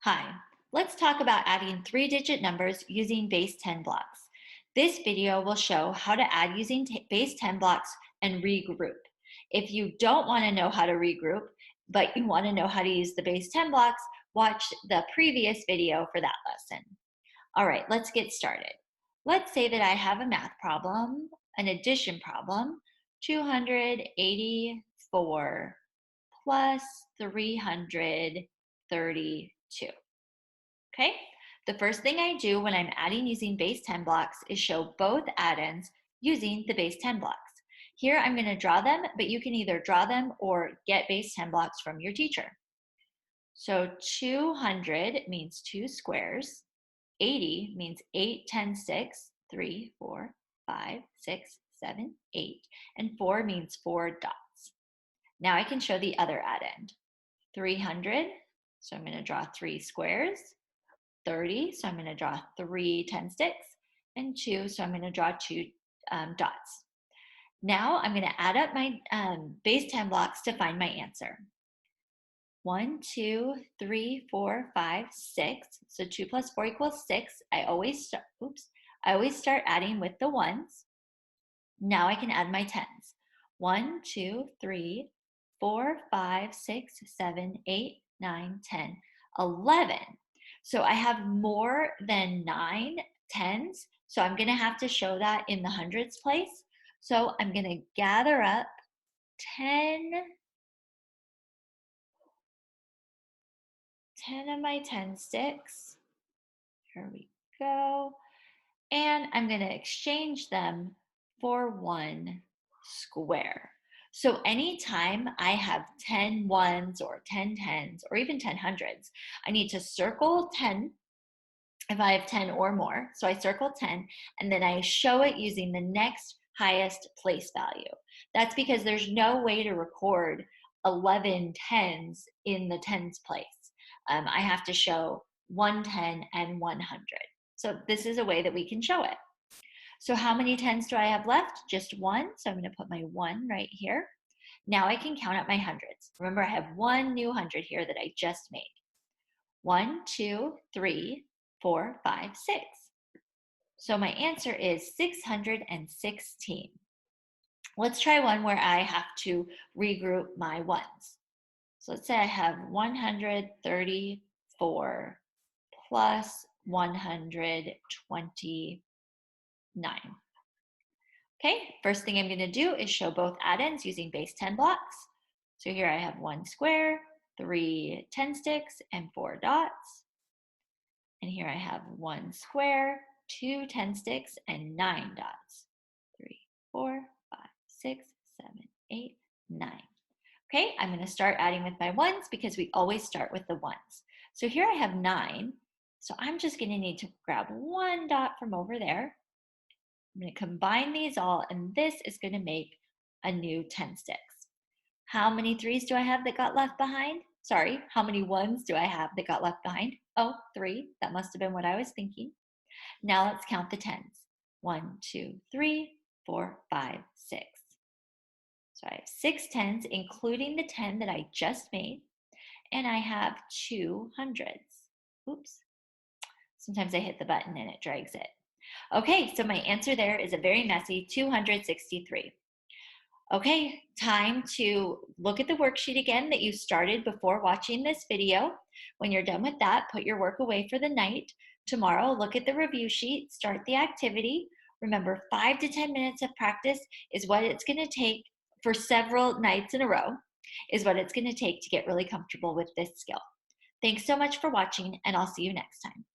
Hi, let's talk about adding three-digit numbers using base 10 blocks. This video will show how to add using base 10 blocks and regroup. If you don't want to know how to regroup, but you want to know how to use the base 10 blocks, watch the previous video for that lesson. All right, let's get started. Let's say that I have a math problem, an addition problem, 284 plus 332. Okay, the first thing I do when I'm adding using base 10 blocks is show both add-ins using the base 10 blocks. Here I'm going to draw them, but you can either draw them or get base 10 blocks from your teacher. So 200 means 2 squares, 80 means 8, 10, 6, 3, 4, 5, 6, 7, 8, and 4 means 4 dots. Now I can show the other add-end. 300, so I'm going to draw 3 squares. 30, so I'm going to draw 3 10 sticks, and 2, so I'm going to draw 2 dots. Now I'm going to add up my base 10 blocks to find my answer. 1, 2, 3, 4, 5, 6. So 2 plus 4 equals 6. I always start adding with the ones. Now I can add my tens. 1, 2, 3, 4, 5, 6, 7, 8, 9, 10, 11. So I have more than 9 tens, so I'm going to have to show that in the hundreds place. So I'm going to gather up 10 of my 10 sticks. Here we go. And I'm going to exchange them for 1 square. So anytime I have 10 ones or 10 tens or even 10 hundreds, I need to circle 10 if I have 10 or more. So I circle 10 and then I show it using the next highest place value. That's because there's no way to record 11 tens in the tens place. I have to show 110 and 100. So this is a way that we can show it. So how many tens do I have left? Just 1. So I'm going to put my 1 right here. Now I can count up my hundreds. Remember, I have 1 new 100 here that I just made. 1, 2, 3, 4, 5, 6. So my answer is 616. Let's try one where I have to regroup my ones. So let's say I have 134 plus 129. Okay, first thing I'm going to do is show both add-ins using base 10 blocks. So here I have 1 square, 3 10 sticks, and 4 dots. And here I have 1 square, 2 10 sticks, and 9 dots. 3, 4, 5, 6, 7, 8, 9. Okay, I'm going to start adding with my ones because we always start with the ones. So here I have 9. So I'm just going to need to grab 1 dot from over there. I'm going to combine these all, and this is going to make a new 10 sticks. How many 3s do I have that got left behind? Sorry, how many 1s do I have that got left behind? Oh, 3. That must have been what I was thinking. Now let's count the 10s. 1, 2, 3, 4, 5, 6. So I have 6 10s, including the 10 that I just made, and I have 2 hundreds. Oops. Sometimes I hit the button and it drags it. Okay, so my answer there is a very messy 263. Okay, time to look at the worksheet again that you started before watching this video. When you're done with that, put your work away for the night. Tomorrow, look at the review sheet, start the activity. Remember, 5 to 10 minutes of practice is what it's going to take for several nights in a row, is what it's going to take to get really comfortable with this skill. Thanks so much for watching, and I'll see you next time.